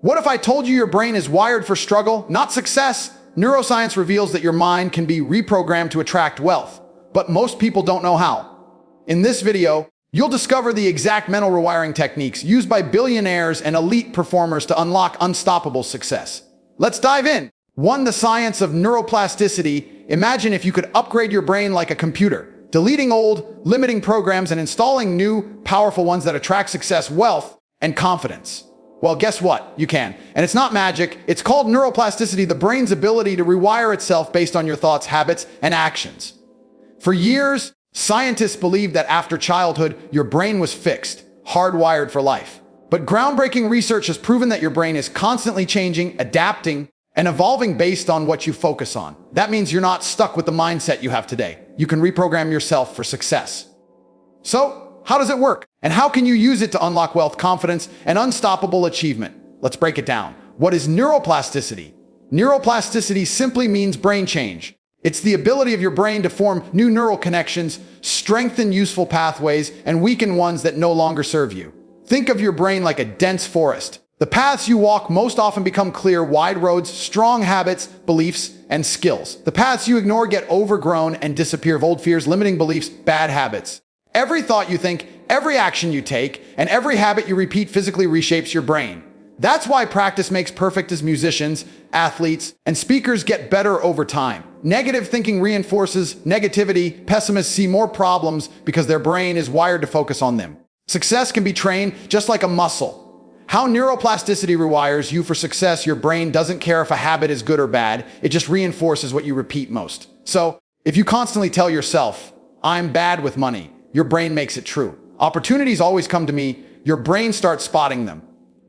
What if I told you your brain is wired for struggle, not success? Neuroscience reveals that your mind can be reprogrammed to attract wealth, but most people don't know how. In this video, you'll discover the exact mental rewiring techniques used by billionaires and elite performers to unlock unstoppable success. Let's dive in. 1. The science of neuroplasticity. Imagine if you could upgrade your brain like a computer, deleting old, limiting programs and installing new, powerful ones that attract success, wealth, and confidence. Well, guess what? You can. And it's not magic. It's called neuroplasticity, the brain's ability to rewire itself based on your thoughts, habits, and actions. For years, scientists believed that after childhood, your brain was fixed, hardwired for life. But groundbreaking research has proven that your brain is constantly changing, adapting, and evolving based on what you focus on. That means you're not stuck with the mindset you have today. You can reprogram yourself for success. So, how does it work? And how can you use it to unlock wealth, confidence, and unstoppable achievement? Let's break it down. What is neuroplasticity? Neuroplasticity simply means brain change. It's the ability of your brain to form new neural connections, strengthen useful pathways, and weaken ones that no longer serve you. Think of your brain like a dense forest. The paths you walk most often become clear, wide roads, strong habits, beliefs, and skills. The paths you ignore get overgrown and disappear of old fears, limiting beliefs, bad habits. Every thought you think, every action you take, and every habit you repeat physically reshapes your brain. That's why practice makes perfect as musicians, athletes, and speakers get better over time. Negative thinking reinforces negativity. Pessimists see more problems because their brain is wired to focus on them. Success can be trained just like a muscle. How neuroplasticity rewires you for success. Your brain doesn't care if a habit is good or bad. It just reinforces what you repeat most. So, if you constantly tell yourself, "I'm bad with money," your brain makes it true. Opportunities always come to me. Your brain starts spotting them.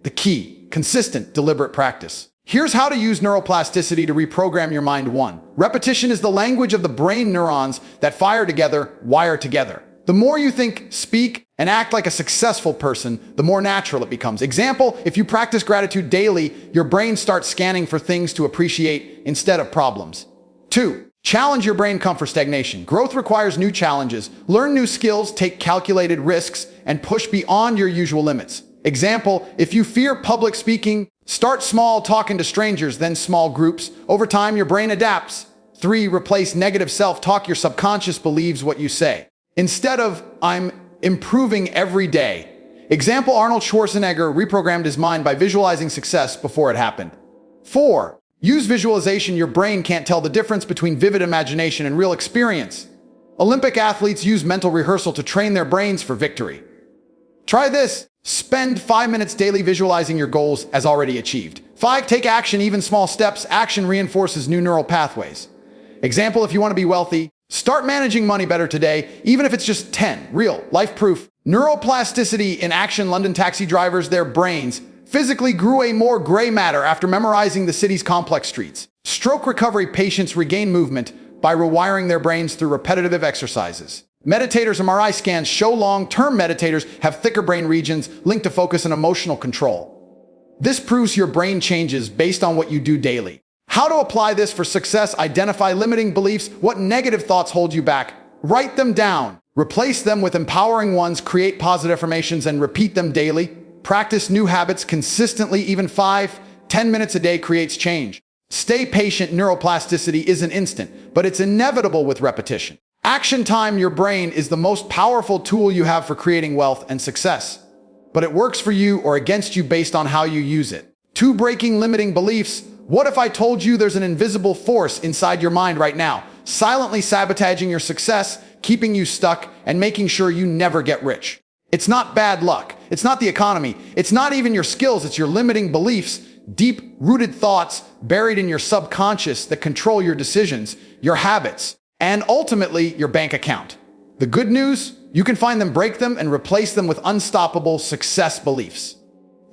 The key: consistent, deliberate practice. Here's how to use neuroplasticity to reprogram your mind. 1. Repetition is the language of the brain. Neurons that fire together wire together. The more you think, speak, and act like a successful person, the more natural it becomes. Example, if you practice gratitude daily, your brain starts scanning for things to appreciate instead of problems. 2. Challenge your brain. Come for stagnation. Growth requires new challenges. Learn new skills, take calculated risks, and push beyond your usual limits. Example, if you fear public speaking, start small, talking to strangers, then small groups. Over time, your brain adapts. 3. Replace negative self-talk. Your subconscious believes what you say. Instead of, "I'm improving every day." Example, Arnold Schwarzenegger reprogrammed his mind by visualizing success before it happened. 4. Use visualization. Your brain can't tell the difference between vivid imagination and real experience. Olympic athletes use mental rehearsal to train their brains for victory. Try this. Spend 5 minutes daily visualizing your goals as already achieved. 5. Take action, even small steps. Action reinforces new neural pathways. Example, if you want to be wealthy, start managing money better today, even if it's just 10. Real, life proof. Neuroplasticity in action. London taxi drivers, their brains physically grew a more gray matter after memorizing the city's complex streets. Stroke recovery patients regain movement by rewiring their brains through repetitive exercises. Meditators' MRI scans show long-term meditators have thicker brain regions linked to focus and emotional control. This proves your brain changes based on what you do daily. How to apply this for success? Identify limiting beliefs. What negative thoughts hold you back? Write them down. Replace them with empowering ones. Create positive affirmations and repeat them daily. Practice new habits consistently. Even 5-10 minutes a day creates change. Stay patient. Neuroplasticity isn't instant, but it's inevitable with repetition. Action time. Your brain is the most powerful tool you have for creating wealth and success, but it works for you or against you based on how you use it. 2. Breaking limiting beliefs. What if I told you there's an invisible force inside your mind right now, silently sabotaging your success, keeping you stuck, and making sure you never get rich? It's not bad luck. It's not the economy. It's not even your skills. It's your limiting beliefs, deep-rooted thoughts buried in your subconscious that control your decisions, your habits, and ultimately your bank account. The good news? You can find them, break them, and replace them with unstoppable success beliefs.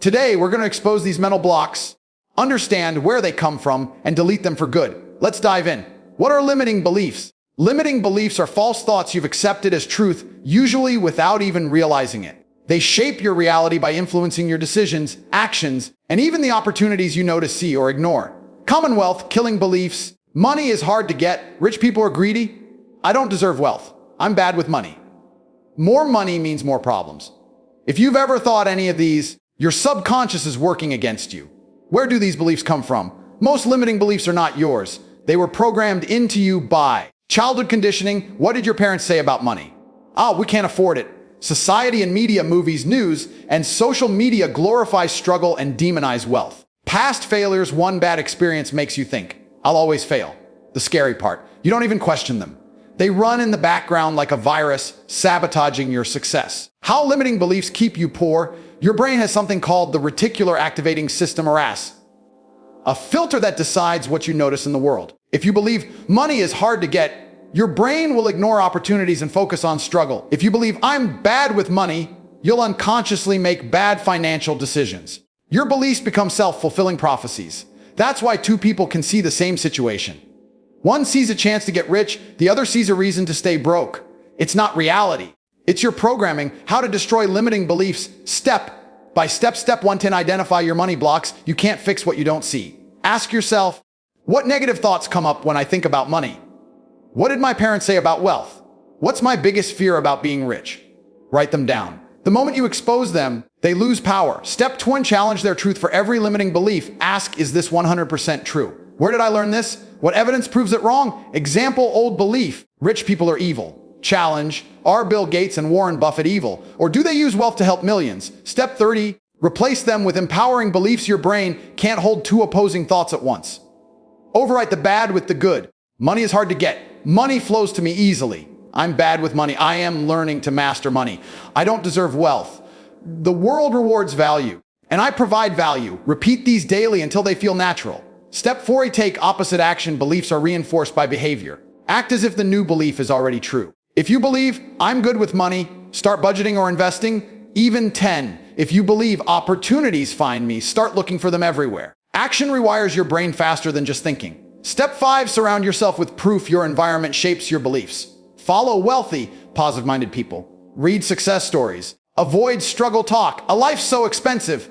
Today, we're going to expose these mental blocks, understand where they come from, and delete them for good. Let's dive in. What are limiting beliefs? Limiting beliefs are false thoughts you've accepted as truth, usually without even realizing it. They shape your reality by influencing your decisions, actions, and even the opportunities you know to see or ignore. Commonwealth killing beliefs. Money is hard to get. Rich people are greedy. I don't deserve wealth. I'm bad with money. More money means more problems. If you've ever thought any of these, your subconscious is working against you. Where do these beliefs come from? Most limiting beliefs are not yours. They were programmed into you by childhood conditioning. What did your parents say about money? We can't afford it. Society and media, movies, news, and social media glorify struggle and demonize wealth. Past failures, one bad experience makes you think, I'll always fail. The scary part, you don't even question them. They run in the background like a virus, sabotaging your success. How limiting beliefs keep you poor? Your brain has something called the reticular activating system, or RAS, a filter that decides what you notice in the world. If you believe money is hard to get, your brain will ignore opportunities and focus on struggle. If you believe I'm bad with money, you'll unconsciously make bad financial decisions. Your beliefs become self-fulfilling prophecies. That's why two people can see the same situation. One sees a chance to get rich, the other sees a reason to stay broke. It's not reality. It's your programming. How to destroy limiting beliefs step by step. Step 1: identify your money blocks. You can't fix what you don't see. Ask yourself, what negative thoughts come up when I think about money? What did my parents say about wealth? What's my biggest fear about being rich? Write them down. The moment you expose them, they lose power. Step 2: challenge their truth for every limiting belief. Ask, is this 100% true? Where did I learn this? What evidence proves it wrong? Example, old belief, rich people are evil. Challenge, are Bill Gates and Warren Buffett evil? Or do they use wealth to help millions? Step 30, replace them with empowering beliefs. Your brain can't hold two opposing thoughts at once. Overwrite the bad with the good. Money is hard to get. Money flows to me easily. I'm bad with money. I am learning to master money. I don't deserve wealth. The world rewards value, and I provide value. Repeat these daily until they feel natural. Step 4, take opposite action. Beliefs are reinforced by behavior. Act as if the new belief is already true. If you believe, I'm good with money, start budgeting or investing. Even 10. If you believe opportunities find me, start looking for them everywhere. Action rewires your brain faster than just thinking. Step 5, surround yourself with proof. Your environment shapes your beliefs. Follow wealthy, positive-minded people. Read success stories. Avoid struggle talk. A life's so expensive.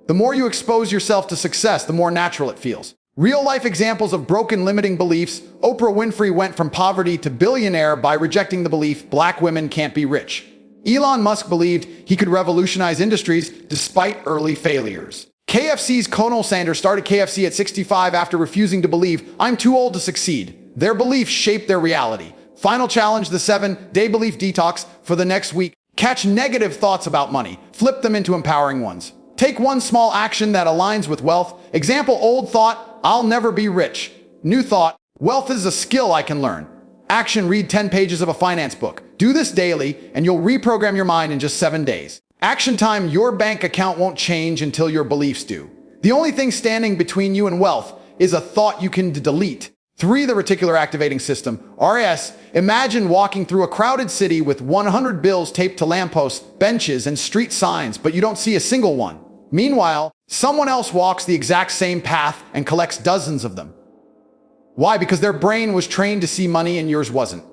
The more you expose yourself to success, the more natural it feels. Real-life examples of broken limiting beliefs. Oprah Winfrey went from poverty to billionaire by rejecting the belief black women can't be rich. Elon Musk believed he could revolutionize industries despite early failures. KFC's Colonel Sanders started KFC at 65 after refusing to believe, I'm too old to succeed. Their beliefs shaped their reality. Final challenge, the 7-day belief detox for the next week. Catch negative thoughts about money. Flip them into empowering ones. Take one small action that aligns with wealth. Example, old thought, I'll never be rich. New thought, wealth is a skill I can learn. Action, read 10 pages of a finance book. Do this daily and you'll reprogram your mind in just 7 days. Action time, your bank account won't change until your beliefs do. The only thing standing between you and wealth is a thought you can delete. 3, the reticular activating system, RAS. Imagine walking through a crowded city with 100 bills taped to lampposts, benches, and street signs, but you don't see a single one. Meanwhile, someone else walks the exact same path and collects dozens of them. Why? Because their brain was trained to see money and yours wasn't.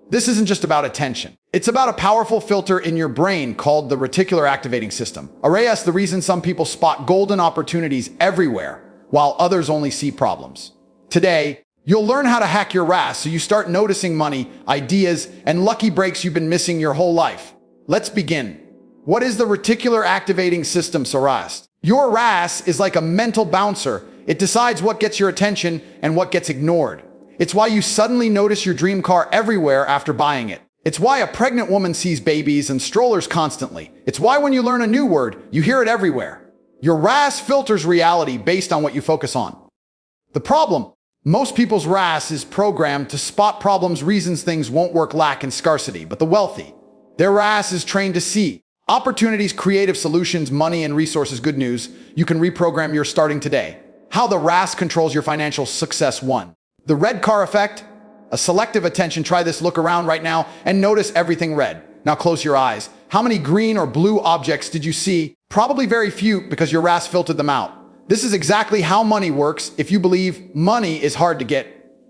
This isn't just about attention. It's about a powerful filter in your brain called the reticular activating system. RAS, the reason some people spot golden opportunities everywhere, while others only see problems. Today, you'll learn how to hack your RAS so you start noticing money, ideas, and lucky breaks you've been missing your whole life. Let's begin. What is the reticular activating system, RAS? Your RAS is like a mental bouncer. It decides what gets your attention and what gets ignored. It's why you suddenly notice your dream car everywhere after buying it. It's why a pregnant woman sees babies and strollers constantly. It's why when you learn a new word, you hear it everywhere. Your RAS filters reality based on what you focus on. The problem, most people's RAS is programmed to spot problems, reasons things won't work, lack, and scarcity. But the wealthy, their RAS is trained to see opportunities, creative solutions, money, and resources. Good news, you can reprogram your starting today. How the RAS controls your financial success. 1. The red car effect, a selective attention. Try this. Look around right now and notice everything red. Now close your eyes. How many green or blue objects did you see? Probably very few because your RAS filtered them out. This is exactly how money works. If you believe money is hard to get,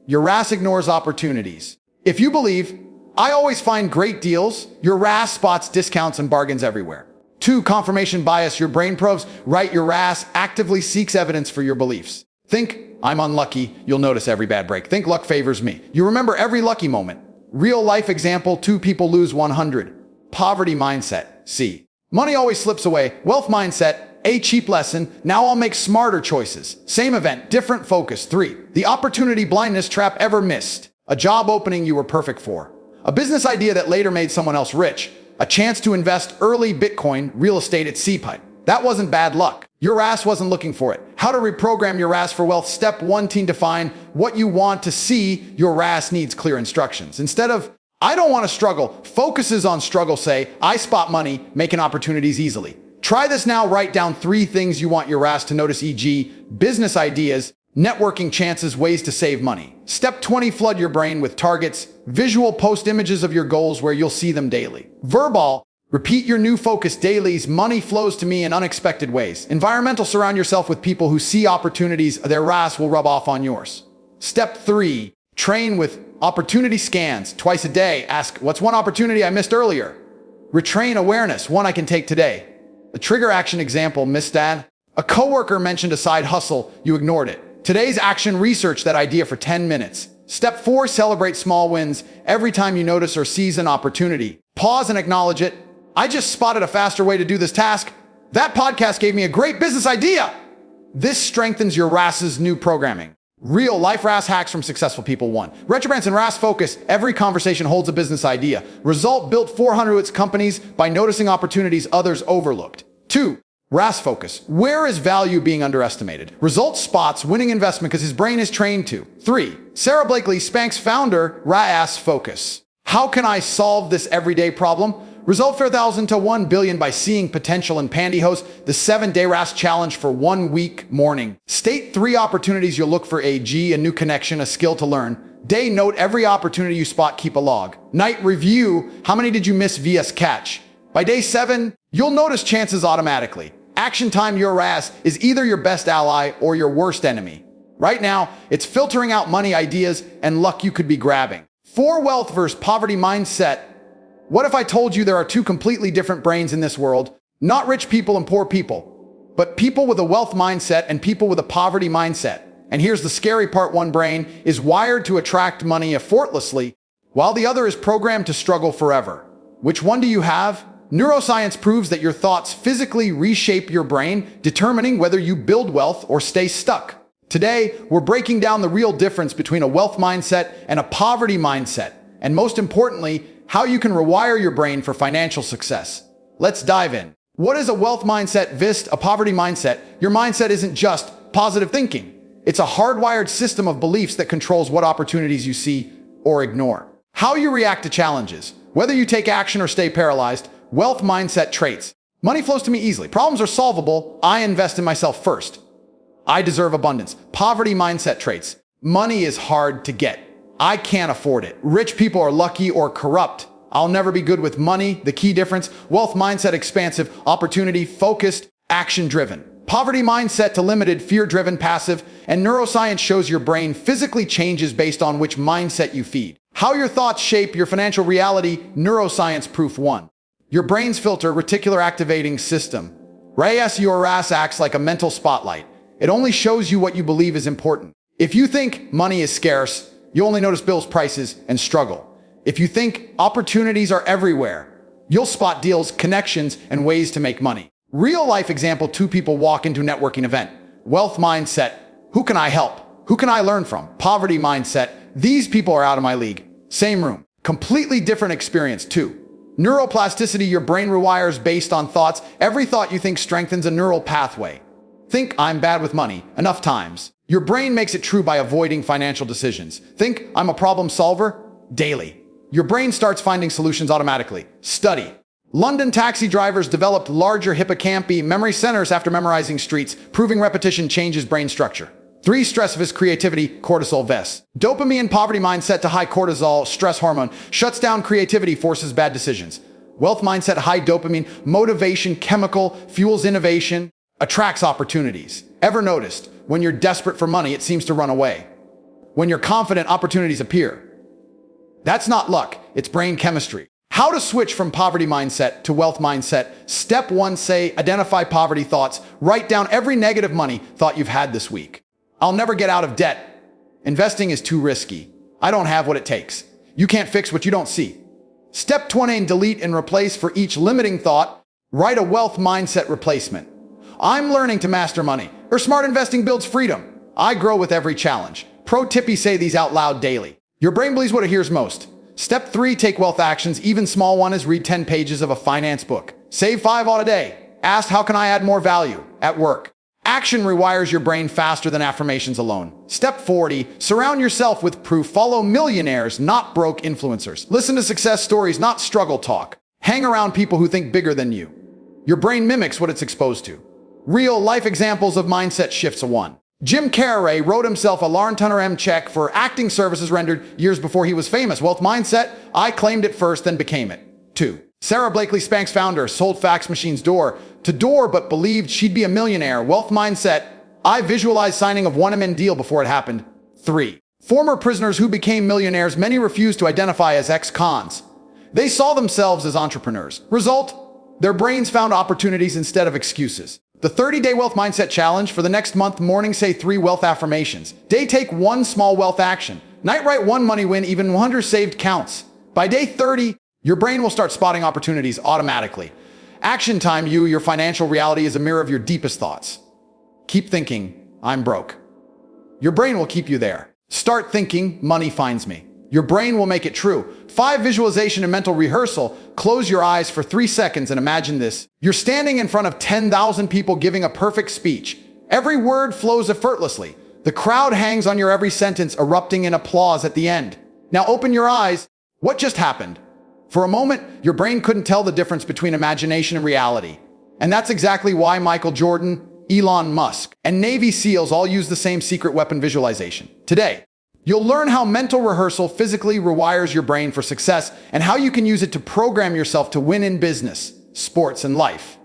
your RAS ignores opportunities. If you believe, I always find great deals, your RAS spots discounts and bargains everywhere. 2. Confirmation bias. Your brain probes, right? Your RAS actively seeks evidence for your beliefs. Think, I'm unlucky, you'll notice every bad break. Think, luck favors me. You remember every lucky moment. Real life example, 2 people lose 100. Poverty mindset. C. Money always slips away. Wealth mindset. A cheap lesson, now I'll make smarter choices. Same event, different focus. 3. The opportunity blindness trap ever missed. A job opening you were perfect for. A business idea that later made someone else rich. A chance to invest early Bitcoin, real estate at CPIPE. That wasn't bad luck. Your ass wasn't looking for it. How to reprogram your ass for wealth. Step 1, define what you want to see. Your ass needs clear instructions. Instead of, I don't want to struggle, focuses on struggle. Say, I spot money, making opportunities easily. Try this now. Write down 3 things you want your ass to notice, e.g. business ideas, networking chances, ways to save money. Step 20, flood your brain with targets. Visual, post images of your goals where you'll see them daily. Verbal, repeat your new focus dailies. Money flows to me in unexpected ways. Environmental, surround yourself with people who see opportunities. Their ass will rub off on yours. Step 3, train with opportunity scans. Twice a day, ask, what's one opportunity I missed earlier? Retrain awareness, one I can take today. A trigger action example, missed ad. A coworker mentioned a side hustle, you ignored it. Today's action, research that idea for 10 minutes. Step 4, celebrate small wins. Every time you notice or seize an opportunity, pause and acknowledge it. I just spotted a faster way to do this task. That podcast gave me a great business idea. This strengthens your RAS's new programming. Real life RAS hacks from successful people. 1. Retrogram and RAS focus. Every conversation holds a business idea. Result, built 400 companies by noticing opportunities others overlooked. 2. RAS focus. Where is value being underestimated? Result, spots winning investment because his brain is trained to. 3. Sarah Blakely, Spanx founder, RAS focus. How can I solve this everyday problem? Result, 4,000 to 1 billion by seeing potential in pantyhose. The 7-day RAS challenge for 1 week. Morning, state 3 opportunities you'll look for. A new connection, a skill to learn. Day, note every opportunity you spot, keep a log. Night, review how many did you miss vs catch. By day 7, you'll notice chances automatically. Action time, your RAS is either your best ally or your worst enemy. Right now, it's filtering out money ideas and luck you could be grabbing. 4. Wealth versus poverty mindset. What if I told you there are 2 completely different brains in this world? Not rich people and poor people, but people with a wealth mindset and people with a poverty mindset. And here's the scary part. One brain is wired to attract money effortlessly, while the other is programmed to struggle forever. Which one do you have? Neuroscience proves that your thoughts physically reshape your brain, determining whether you build wealth or stay stuck. Today, we're breaking down the real difference between a wealth mindset and a poverty mindset, and most importantly, how you can rewire your brain for financial success. Let's dive in. What is a wealth mindset vs. a poverty mindset? Your mindset isn't just positive thinking. It's a hardwired system of beliefs that controls what opportunities you see or ignore. How you react to challenges, whether you take action or stay paralyzed. Wealth mindset traits. Money flows to me easily. Problems are solvable. I invest in myself first. I deserve abundance. Poverty mindset traits. Money is hard to get. I can't afford it. Rich people are lucky or corrupt. I'll never be good with money. The key difference. Wealth mindset, expansive, opportunity, focused, action-driven. Poverty mindset to limited, fear-driven, passive. And neuroscience shows your brain physically changes based on which mindset you feed. How your thoughts shape your financial reality. Neuroscience proof 1. Your brain's filter, reticular activating system. RAS acts like a mental spotlight. It only shows you what you believe is important. If you think money is scarce, you only notice bills, prices, and struggle. If you think opportunities are everywhere, you'll spot deals, connections, and ways to make money. Real life example, 2 people walk into a networking event. Wealth mindset, who can I help? Who can I learn from? Poverty mindset, these people are out of my league. Same room, completely different experience. 2. Neuroplasticity, your brain rewires based on thoughts. Every thought you think strengthens a neural pathway. Think, I'm bad with money, enough times. Your brain makes it true by avoiding financial decisions. Think, I'm a problem solver, daily. Your brain starts finding solutions automatically. Study. London taxi drivers developed larger hippocampi memory centers after memorizing streets, proving repetition changes brain structure. 3. Stress vs. creativity, cortisol vs. Dopamine, poverty mindset to high cortisol, stress hormone, shuts down creativity, forces bad decisions. Wealth mindset, high dopamine, motivation, chemical, fuels innovation, attracts opportunities. Ever noticed, when you're desperate for money, it seems to run away. When you're confident, opportunities appear. That's not luck, it's brain chemistry. How to switch from poverty mindset to wealth mindset. Step 1, say, identify poverty thoughts. Write down every negative money thought you've had this week. I'll never get out of debt. Investing is too risky. I don't have what it takes. You can't fix what you don't see. Step 20, delete and replace for each limiting thought. Write a wealth mindset replacement. I'm learning to master money, or smart investing builds freedom. I grow with every challenge. Pro tippy, say these out loud daily. Your brain believes what it hears most. Step 3, take wealth actions. Even small one is read 10 pages of a finance book. Save 5 on a day. Ask, how can I add more value at work? Action rewires your brain faster than affirmations alone. Step 40, surround yourself with proof. Follow millionaires, not broke influencers. Listen to success stories, not struggle talk. Hang around people who think bigger than you. Your brain mimics what it's exposed to. Real life examples of mindset shifts. 1. Jim Carrey wrote himself a Larntunner check for acting services rendered years before he was famous. Wealth mindset, I claimed it first, then became it. 2. Sarah Blakely, Spanx founder, sold fax machines door to door but believed she'd be a millionaire. Wealth mindset, I visualized signing of $1 million deal before it happened. 3. Former prisoners who became millionaires, many refused to identify as ex-cons. They saw themselves as entrepreneurs. Result, their brains found opportunities instead of excuses. The 30-day wealth mindset challenge. For the next month, morning say 3 wealth affirmations. Day take 1 small wealth action. Night write 1 money win. Even 100 saved counts. By day 30, your brain will start spotting opportunities automatically. Action time. Your financial reality is a mirror of your deepest thoughts. Keep thinking, I'm broke. Your brain will keep you there. Start thinking, money finds me. Your brain will make it true. 5, visualization and mental rehearsal. Close your eyes for 3 seconds and imagine this. You're standing in front of 10,000 people giving a perfect speech. Every word flows effortlessly. The crowd hangs on your every sentence, erupting in applause at the end. Now open your eyes. What just happened? For a moment, your brain couldn't tell the difference between imagination and reality. And that's exactly why Michael Jordan, Elon Musk, and Navy SEALs all use the same secret weapon, visualization. Today, you'll learn how mental rehearsal physically rewires your brain for success and how you can use it to program yourself to win in business, sports, and life.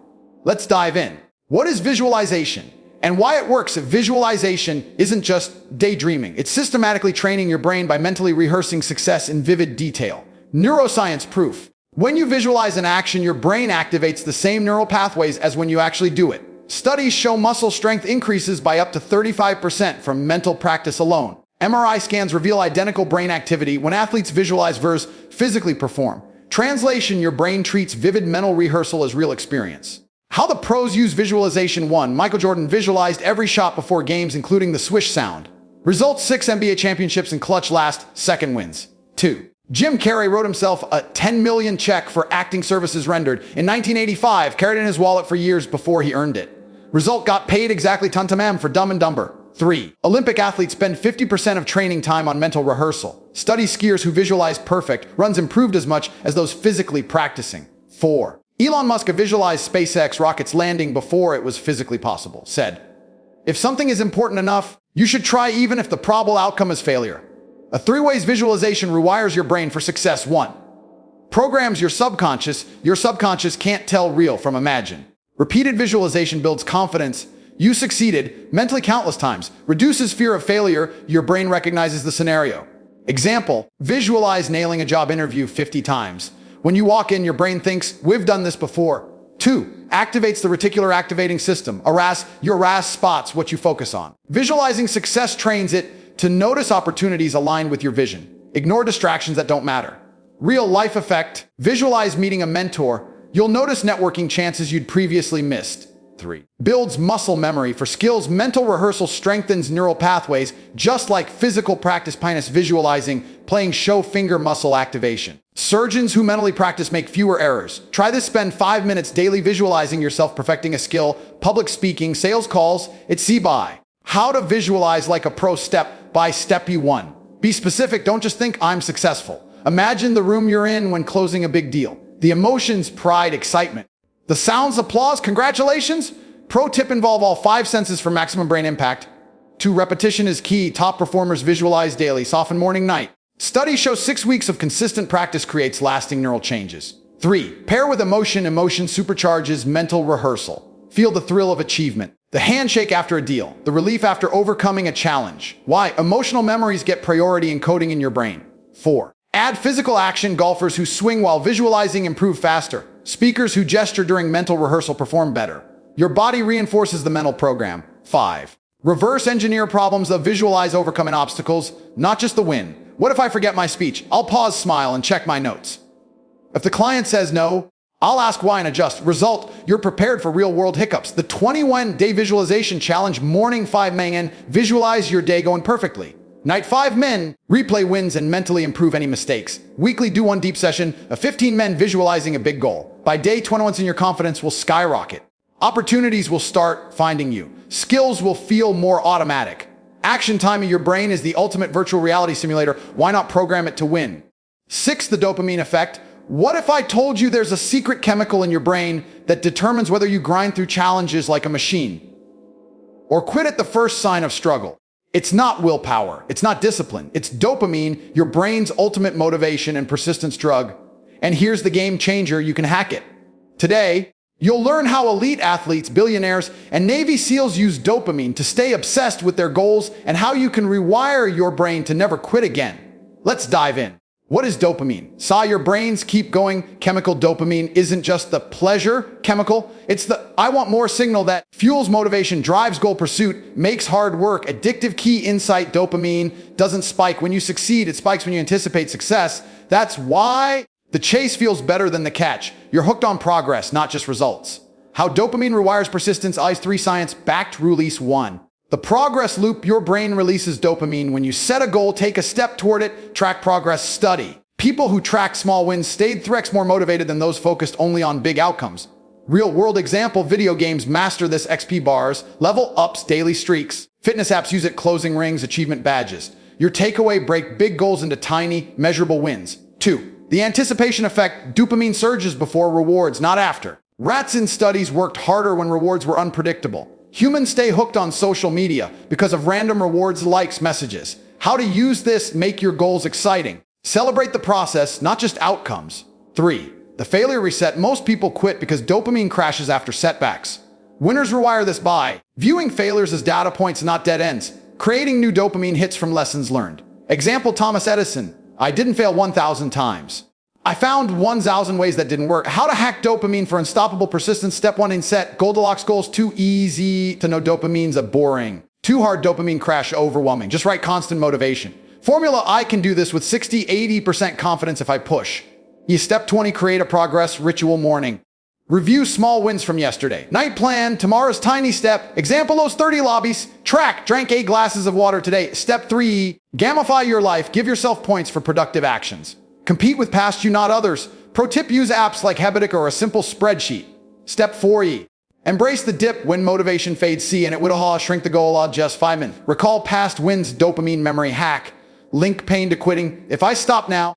Let's dive in. What is visualization and why it works? Visualization isn't just daydreaming. It's systematically training your brain by mentally rehearsing success in vivid detail. Neuroscience proof. When you visualize an action, your brain activates the same neural pathways as when you actually do it. Studies show muscle strength increases by up to 35% from mental practice alone. MRI scans reveal identical brain activity when athletes visualize versus physically perform. Translation, your brain treats vivid mental rehearsal as real experience. How the pros use visualization. 1. Michael Jordan visualized every shot before games, including the swish sound. Results: 6 NBA championships and clutch last second wins. 2. Jim Carrey wrote himself a $10 million check for acting services rendered in 1985, carried in his wallet for years before he earned it. Result: got paid exactly tantamam for Dumb and Dumber. 3. Olympic athletes spend 50% of training time on mental rehearsal. Study skiers who visualize perfect runs improved as much as those physically practicing. 4. Elon Musk visualized SpaceX rockets landing before it was physically possible. Said, if something is important enough, you should try even if the probable outcome is failure. A 3 ways visualization rewires your brain for success. 1. Programs your subconscious. Your subconscious can't tell real from imagine. Repeated visualization builds confidence. You succeeded mentally countless times. Reduces fear of failure. Your brain recognizes the scenario. Example, visualize nailing a job interview 50 times. When you walk in, your brain thinks, we've done this before. 2. Activates the reticular activating system. Your RAS spots what you focus on. Visualizing success trains it to notice opportunities aligned with your vision. Ignore distractions that don't matter. Real life effect. Visualize meeting a mentor. You'll notice networking chances you'd previously missed. 3. Builds muscle memory for skills. Mental rehearsal strengthens neural pathways, just like physical practice. Visualizing, playing show finger muscle activation. Surgeons who mentally practice make fewer errors. Try this. Spend 5 minutes daily visualizing yourself perfecting a skill, public speaking, sales calls, etc. How to visualize like a pro. Step by step. 1. Be specific. Don't just think I'm successful. Imagine the room you're in when closing a big deal. The emotions: pride, excitement. The sounds: applause, congratulations. Pro tip: involve all 5 senses for maximum brain impact. 2. Repetition is key. Top performers visualize daily, often morning, night. Studies show 6 weeks of consistent practice creates lasting neural changes. 3. Pair with emotion. Emotion supercharges mental rehearsal. Feel the thrill of achievement. The handshake after a deal. The relief after overcoming a challenge. Why? Emotional memories get priority encoding in your brain. 4. Add physical action. Golfers who swing while visualizing improve faster. Speakers who gesture during mental rehearsal perform better. Your body reinforces the mental program. 5. Reverse engineer problems. Visualize overcoming obstacles, not just the win. What if I forget my speech? I'll pause, smile, and check my notes. If the client says no, I'll ask why and adjust. Result, you're prepared for real-world hiccups. The 21-day visualization challenge, morning 5 a.m., visualize your day going perfectly. Night 5 men, replay wins and mentally improve any mistakes. Weekly do one deep session of 15 men visualizing a big goal. By day 21, your confidence will skyrocket. Opportunities will start finding you. Skills will feel more automatic. Action time of your brain is the ultimate virtual reality simulator. Why not program it to win? 6, the dopamine effect. What if I told you there's a secret chemical in your brain that determines whether you grind through challenges like a machine or quit at the first sign of struggle? It's not willpower. It's not discipline. It's dopamine, your brain's ultimate motivation and persistence drug. And here's the game changer. You can hack it. Today, you'll learn how elite athletes, billionaires, and Navy SEALs use dopamine to stay obsessed with their goals and how you can rewire your brain to never quit again. Let's dive in. What is dopamine? Saw your brains keep going. Chemical dopamine isn't just the pleasure chemical. It's the I want more signal that fuels motivation, drives goal pursuit, makes hard work. Addictive key insight. Dopamine doesn't spike when you succeed. It spikes when you anticipate success. That's why the chase feels better than the catch. You're hooked on progress, not just results. How dopamine rewires persistence. Eyes 3 science-backed release 1. The progress loop. Your brain releases dopamine when you set a goal, take a step toward it, track progress, study. People who track small wins stayed 3x more motivated than those focused only on big outcomes. Real-world example, video games master this. XP bars, level ups, daily streaks. Fitness apps use it, closing rings, achievement badges. Your takeaway, break big goals into tiny, measurable wins. 2, the anticipation effect. Dopamine surges before rewards, not after. Rats in studies worked harder when rewards were unpredictable. Humans stay hooked on social media because of random rewards, likes, messages. How to use this, make your goals exciting. Celebrate the process, not just outcomes. 3, the failure reset. Most people quit because dopamine crashes after setbacks. Winners rewire this by viewing failures as data points, not dead ends. Creating new dopamine hits from lessons learned. Example, Thomas Edison. I didn't fail 1,000 times. I found 1,000 ways that didn't work. How to hack dopamine for unstoppable persistence. Step 1, in set Goldilocks goals. Too easy to know dopamine's a boring. Too hard, dopamine crash, overwhelming. Just write constant motivation. Formula, I can do this with 60-80% confidence if I push. Step 20, create a progress ritual. Morning, review small wins from yesterday. Night plan, tomorrow's tiny step. Example, those 30 lobbies. Track, drank 8 glasses of water today. Step 3, gamify your life. Give yourself points for productive actions. Compete with past you, not others. Pro tip, use apps like Habitic or a simple spreadsheet. Step 4, embrace the dip when motivation fades. C, and it would shrink the goal just 5 minutes. Recall past wins, dopamine memory hack. Link pain to quitting. If I stop now,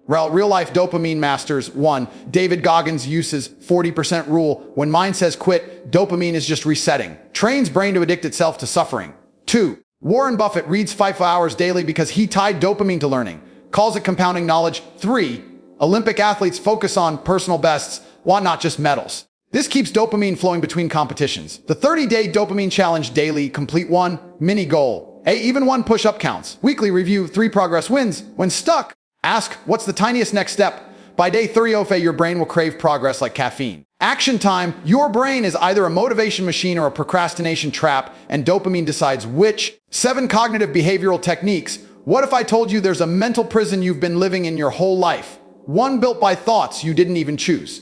real life dopamine masters. 1, David Goggins uses 40% rule. When mind says quit, dopamine is just resetting. Trains brain to addict itself to suffering. 2, Warren Buffett reads 5 hours daily because he tied dopamine to learning. Calls it compounding knowledge. 3, Olympic athletes focus on personal bests, want not just medals. This keeps dopamine flowing between competitions. The 30-day dopamine challenge daily, complete 1 mini goal. Even 1 push-up counts. Weekly review, 3 progress wins. When stuck, ask, what's the tiniest next step? By day 30, your brain will crave progress like caffeine. Action time, your brain is either a motivation machine or a procrastination trap, and dopamine decides which. 7, cognitive behavioral techniques. What if I told you there's a mental prison you've been living in your whole life? One built by thoughts you didn't even choose.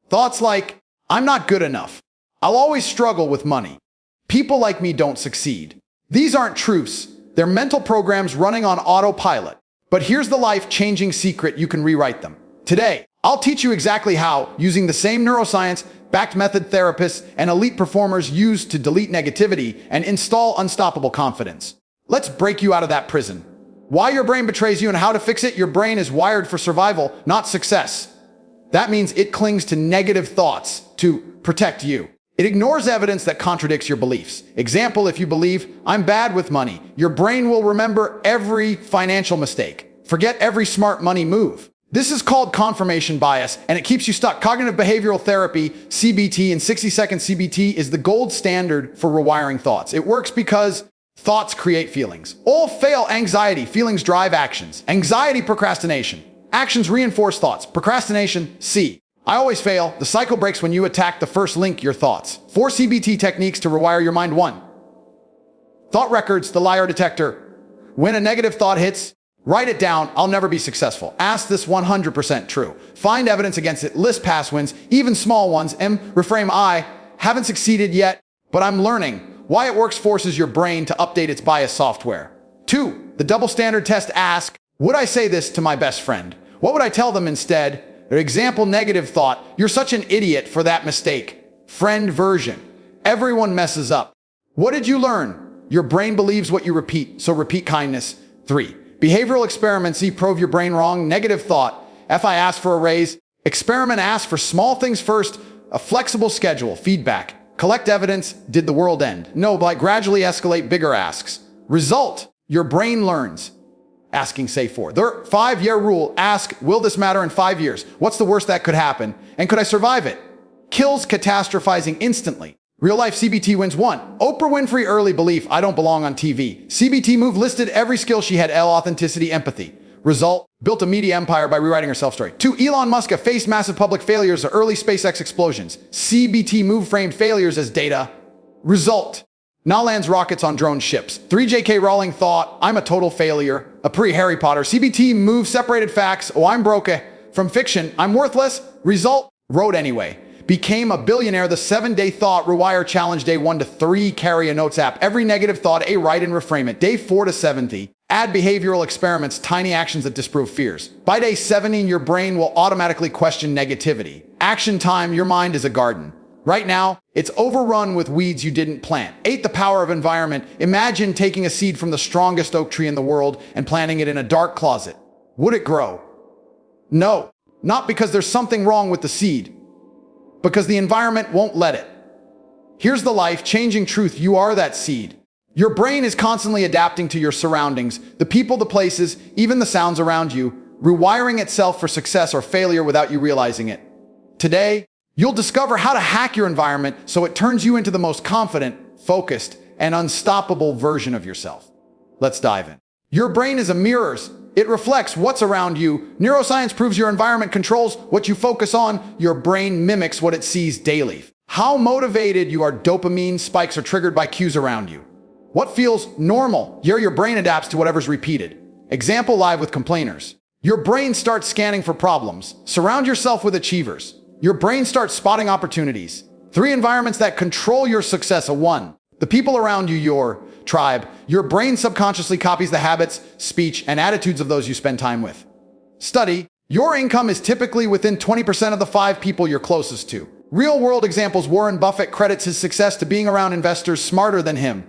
Thoughts like, I'm not good enough. I'll always struggle with money. People like me don't succeed. These aren't truths. They're mental programs running on autopilot. But here's the life-changing secret: you can rewrite them. Today, I'll teach you exactly how, using the same neuroscience-backed method therapists and elite performers use to delete negativity and install unstoppable confidence. Let's break you out of that prison. Why your brain betrays you and how to fix it. Your brain is wired for survival, not success. That means it clings to negative thoughts to protect you. It ignores evidence that contradicts your beliefs. Example, if you believe, I'm bad with money, your brain will remember every financial mistake, forget every smart money move. This is called confirmation bias, and it keeps you stuck. Cognitive behavioral therapy, CBT, and 60-second CBT is the gold standard for rewiring thoughts. It works because thoughts create feelings. All fail. Anxiety, feelings drive actions. Anxiety, procrastination. Actions reinforce thoughts. Procrastination, C. I always fail. The cycle breaks when you attack the first link, your thoughts. 4 CBT techniques to rewire your mind. 1, thought records, the liar detector. When a negative thought hits, Write it down. I'll never be successful. Ask this 100% true. Find evidence against it. List past wins, even small ones. Reframe I haven't succeeded yet, but I'm learning. Why it works forces your brain to update its bias software. 2. The double standard test. Ask, would I say this to my best friend? What would I tell them instead? Example, negative thought. You're such an idiot for that mistake. Friend version. Everyone messes up. What did you learn? Your brain believes what you repeat, so repeat kindness. 3. Behavioral experiments. Prove your brain wrong. Negative thought. If I ask for a raise, experiment. Ask for small things first. A flexible schedule. Feedback. Collect evidence. Did the world end? No, but gradually escalate bigger asks. Result. Your brain learns. Asking say 4. The 5-year rule. Ask, will this matter in 5 years? What's the worst that could happen? And could I survive it? Kills catastrophizing instantly. Real life CBT wins 1. Oprah Winfrey early belief, I don't belong on TV. CBT move listed every skill she had. Authenticity, empathy. Result, built a media empire by rewriting her self-story. 2. Elon Musk faced massive public failures or early SpaceX explosions. CBT move framed failures as data. Result, now lands rockets on drone ships. 3. J.K. Rowling thought, I'm a total failure. A pre-Harry Potter. CBT move separated facts. Oh, I'm broke. From fiction, I'm worthless. Result, wrote anyway. Became a billionaire. The 7-day thought rewire challenge. Day 1 to 3, carry a notes app. Every negative thought, write and reframe it. Day 4 to 70, add behavioral experiments, tiny actions that disprove fears. By day 70, your brain will automatically question negativity. Action time, your mind is a garden. Right now, it's overrun with weeds you didn't plant. 8. The power of environment. Imagine taking a seed from the strongest oak tree in the world and planting it in a dark closet. Would it grow? No, not because there's something wrong with the seed, because the environment won't let it. Here's the life-changing truth. You are that seed. Your brain is constantly adapting to your surroundings, the people, the places, even the sounds around you, rewiring itself for success or failure without you realizing it. Today, you'll discover how to hack your environment so it turns you into the most confident, focused, and unstoppable version of yourself. Let's dive in. Your brain is a mirror. It reflects what's around you. Neuroscience proves your environment controls what you focus on. Your brain mimics what it sees daily. How motivated you are. Dopamine spikes are triggered by cues around you. What feels normal? Your brain adapts to whatever's repeated. Example, live with complainers. Your brain starts scanning for problems. Surround yourself with achievers. Your brain starts spotting opportunities. 3 environments that control your success. 1. The people around you, your tribe. Your brain subconsciously copies the habits, speech, and attitudes of those you spend time with. Study. Your income is typically within 20% of the 5 people you're closest to. Real-world examples. Warren Buffett credits his success to being around investors smarter than him.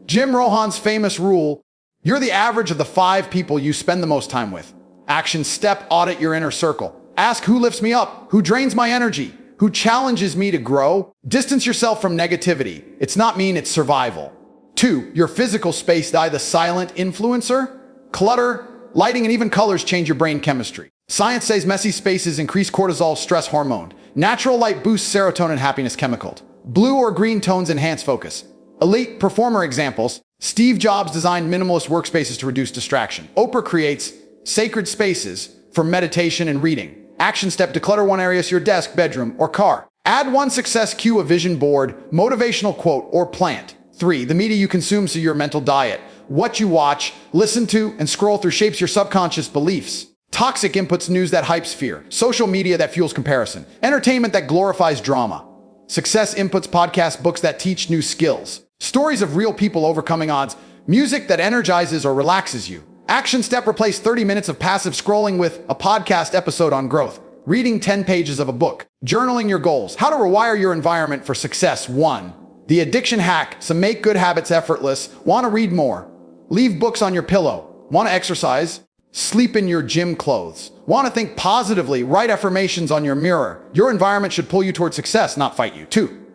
Jim Rohan's famous rule, you're the average of the 5 people you spend the most time with. Action step, audit your inner circle. Ask who lifts me up, who drains my energy, who challenges me to grow. Distance yourself from negativity. It's not mean, it's survival. 2. Your physical space. The silent influencer. Clutter, lighting, and even colors change your brain chemistry. Science says messy spaces increase cortisol, stress hormone. Natural light boosts serotonin, happiness chemical. Blue or green tones enhance focus. Elite performer examples. Steve Jobs designed minimalist workspaces to reduce distraction. Oprah creates sacred spaces for meditation and reading. Action step, declutter one area, your desk, bedroom, or car. Add 1 success cue, a vision board, motivational quote, or plant. 3. The media you consume, so your mental diet. What you watch, listen to, and scroll through shapes your subconscious beliefs. Toxic inputs, news that hypes fear. Social media that fuels comparison. Entertainment that glorifies drama. Success inputs, podcasts, books that teach new skills. Stories of real people overcoming odds. Music that energizes or relaxes you. Action step, replace 30 minutes of passive scrolling with a podcast episode on growth. Reading 10 pages of a book. Journaling your goals. How to rewire your environment for success. 1. The addiction hack. Some make good habits effortless. Want to read more? Leave books on your pillow. Want to exercise? Sleep in your gym clothes. Want to think positively? Write affirmations on your mirror. Your environment should pull you toward success, not fight you. 2.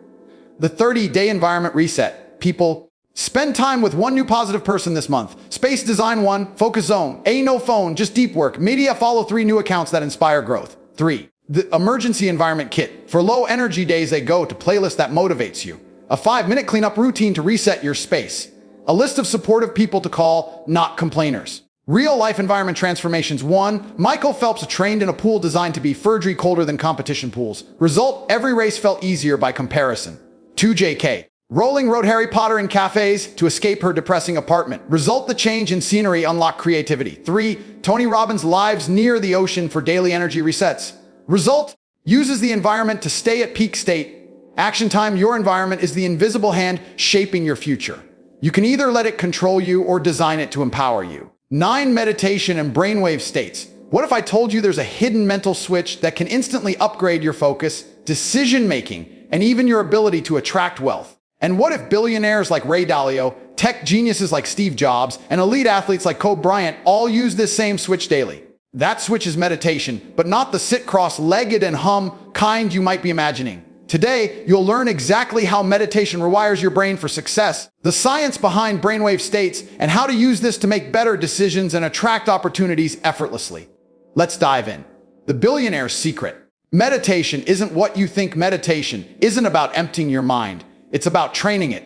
The 30-day environment reset. People, spend time with 1 new positive person this month. Space design 1, focus zone. No phone, just deep work. Media, follow 3 new accounts that inspire growth. 3. The emergency environment kit. For low energy days, go to playlist that motivates you. A 5-minute cleanup routine to reset your space. A list of supportive people to call, not complainers. Real-life environment transformations. 1. Michael Phelps trained in a pool designed to be Ferdry colder than competition pools. Result, every race felt easier by comparison. 2. J.K. Rowling wrote Harry Potter in cafes to escape her depressing apartment. Result: the change in scenery unlock creativity. 3. Tony Robbins lives near the ocean for daily energy resets. Result: uses the environment to stay at peak state. Action time: your environment is the invisible hand shaping your future. You can either let it control you or design it to empower you. 9. Meditation and brainwave states. What if I told you there's a hidden mental switch that can instantly upgrade your focus, decision-making, and even your ability to attract wealth? And what if billionaires like Ray Dalio, tech geniuses like Steve Jobs, and elite athletes like Kobe Bryant all use this same switch daily? That switch is meditation, but not the sit cross-legged and hum kind you might be imagining. Today, you'll learn exactly how meditation rewires your brain for success, the science behind brainwave states, and how to use this to make better decisions and attract opportunities effortlessly. Let's dive in. The billionaire's secret. Meditation isn't what you think. Meditation isn't about emptying your mind. It's about training it.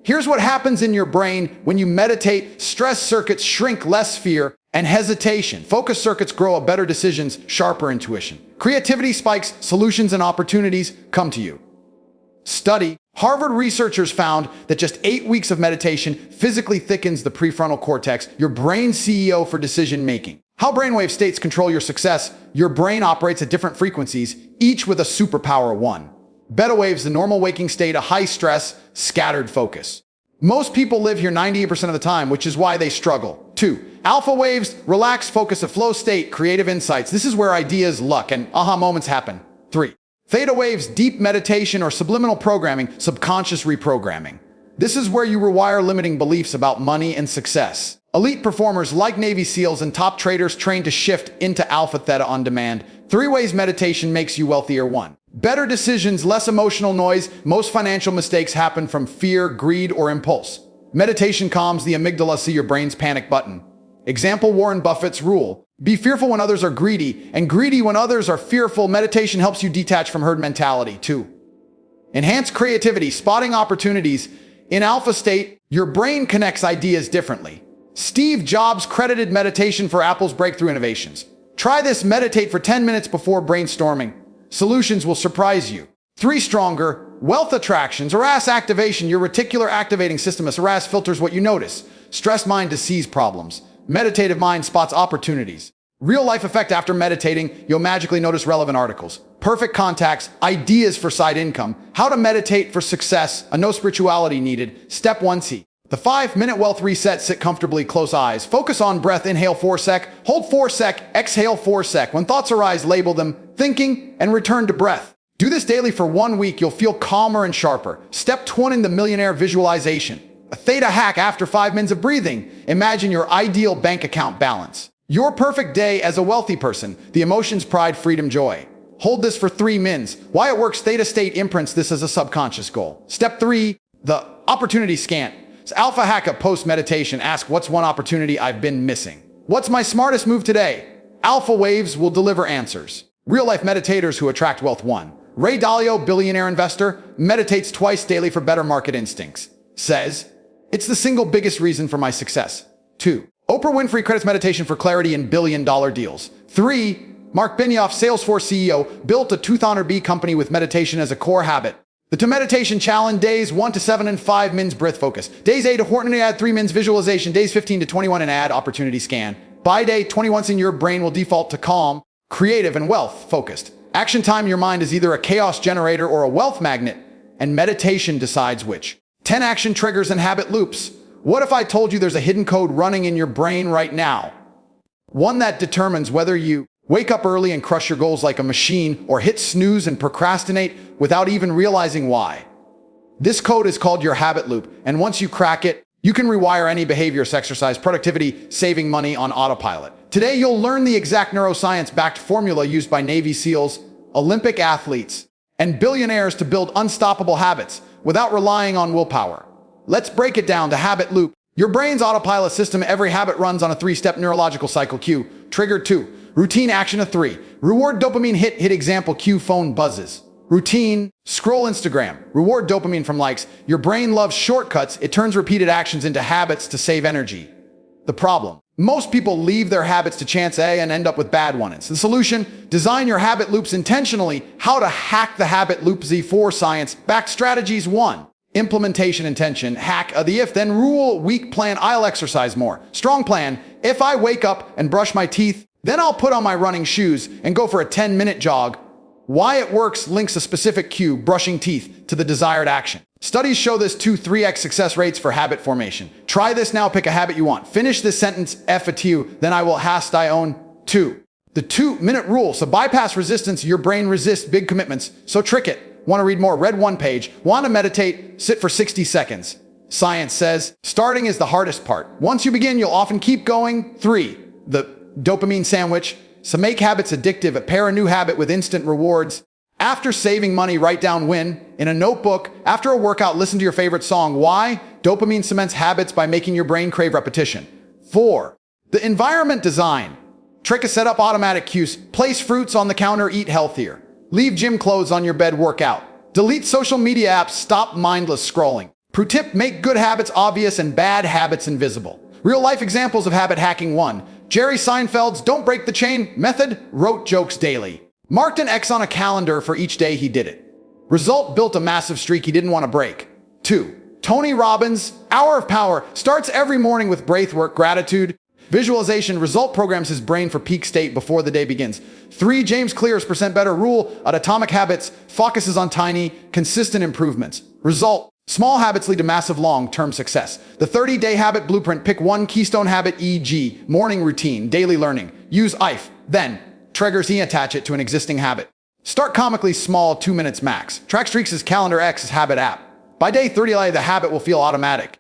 Here's what happens in your brain when you meditate. Stress circuits shrink, less fear and hesitation. Focus circuits grow, better decisions, sharper intuition. Creativity spikes, solutions and opportunities come to you. Study. Harvard researchers found that just 8 weeks of meditation physically thickens the prefrontal cortex, your brain's CEO for decision making. How brainwave states control your success. Your brain operates at different frequencies, each with a superpower. 1. Beta waves, the normal waking state, a high stress, scattered focus. Most people live here 98% of the time, which is why they struggle. 2. Alpha waves, relaxed focus, a flow state, creative insights. This is where ideas, luck, and aha moments happen. 3. Theta waves, deep meditation or subliminal programming, subconscious reprogramming. This is where you rewire limiting beliefs about money and success. Elite performers like Navy SEALs and top traders train to shift into alpha theta on demand. 3 ways meditation makes you wealthier. 1. Better decisions, less emotional noise. Most financial mistakes happen from fear, greed, or impulse. Meditation calms the amygdala, see your brain's panic button. Example: Warren Buffett's rule. Be fearful when others are greedy, and greedy when others are fearful. Meditation helps you detach from herd mentality. 2. Enhance creativity, spotting opportunities. In alpha state, your brain connects ideas differently. Steve Jobs credited meditation for Apple's breakthrough innovations. Try this: meditate for 10 minutes before brainstorming. Solutions will surprise you. 3. Stronger. Wealth attractions. Harass activation. Your reticular activating system. Harass filters what you notice. Stressed mind sees problems. Meditative mind spots opportunities. Real life effect: after meditating, you'll magically notice relevant articles, perfect contacts, ideas for side income, how to meditate for success, no spirituality needed. Step 1C. The 5-minute wealth reset. Sit comfortably, close eyes, focus on breath. Inhale 4 sec, hold 4 sec, exhale 4 sec. When thoughts arise, label them, thinking, and return to breath. Do this daily for 1 week. You'll feel calmer and sharper. Step 20. The millionaire visualization. A theta hack: after 5 minutes of breathing, imagine your ideal bank account balance. Your perfect day as a wealthy person. The emotions: pride, freedom, joy. Hold this for 3 minutes. Why it works: theta state imprints this as a subconscious goal. Step 3. The opportunity scan. Alpha hack: a post-meditation. Ask, what's one opportunity I've been missing? What's my smartest move today? Alpha waves will deliver answers. Real-life meditators who attract wealth. 1. Ray Dalio, billionaire investor, meditates twice daily for better market instincts. Says, it's the single biggest reason for my success. 2. Oprah Winfrey credits meditation for clarity in billion-dollar deals. 3. Mark Benioff, Salesforce CEO, built a $200 company with meditation as a core habit. The 2 meditation challenge: days 1 to 7 and 5 minutes breath focus. Days 8 to Horton and add 3 minutes visualization. Days 15 to 21 and add opportunity scan. By day 21, in your brain will default to calm, creative, and wealth focused. Action time: your mind is either a chaos generator or a wealth magnet, and meditation decides which. 10 action triggers and habit loops. What if I told you there's a hidden code running in your brain right now? One that determines whether you wake up early and crush your goals like a machine, or hit snooze and procrastinate without even realizing why. This code is called your habit loop, and once you crack it, you can rewire any behavior, exercise, productivity, saving money on autopilot. Today, you'll learn the exact neuroscience-backed formula used by Navy SEALs, Olympic athletes, and billionaires to build unstoppable habits without relying on willpower. Let's break it down. The habit loop. Your brain's autopilot system. Every habit runs on a 3-step neurological cycle. Cue, trigger. 2. Routine action. 3. Reward dopamine. Hit example: cue, phone buzzes. Routine, scroll Instagram. Reward dopamine from likes. Your brain loves shortcuts. It turns repeated actions into habits to save energy. The problem: most people leave their habits to chance and end up with bad ones. The solution: design your habit loops intentionally. How to hack the habit loop. Z4 science-backed strategies. 1. Implementation intention, hack, the if then rule, weak plan, I'll exercise more. Strong plan, if I wake up and brush my teeth, then I'll put on my running shoes and go for a 10-minute jog. Why it works links a specific cue, brushing teeth, to the desired action. Studies show this 2-3x success rates for habit formation. Try this now, pick a habit you want. Finish this sentence, F it to you, then I will hast I own 2. The 2-minute rule, so bypass resistance, your brain resists big commitments, so trick it. Want to read more? Read one page. Want to meditate? Sit for 60 seconds. Science says, starting is the hardest part. Once you begin, you'll often keep going. 3. The dopamine sandwich. So make habits addictive. Pair a new habit with instant rewards. After saving money, write down win. In a notebook, after a workout, listen to your favorite song. Why? Dopamine cements habits by making your brain crave repetition. 4. The environment design. Trick is set up automatic cues. Place fruits on the counter, eat healthier. Leave gym clothes on your bed, work out. Delete social media apps, stop mindless scrolling. Pro tip, make good habits obvious and bad habits invisible. Real life examples of habit hacking. 1. Jerry Seinfeld's don't break the chain method wrote jokes daily. Marked an X on a calendar for each day he did it. Result, built a massive streak he didn't want to break. 2. Tony Robbins' Hour of Power starts every morning with breathwork, gratitude, visualization. Result, programs his brain for peak state before the day begins. 3. James Clear's % better rule at Atomic Habits focuses on tiny, consistent improvements. Result, small habits lead to massive long-term success. The 30-day habit blueprint, pick one keystone habit, e.g. morning routine, daily learning. Use IF, then triggers he attach it to an existing habit. Start comically small, 2 minutes max. Track streaks as calendar, X as habit app. By day 30, the habit will feel automatic.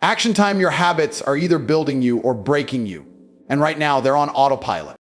Action time, your habits are either building you or breaking you. And right now, they're on autopilot.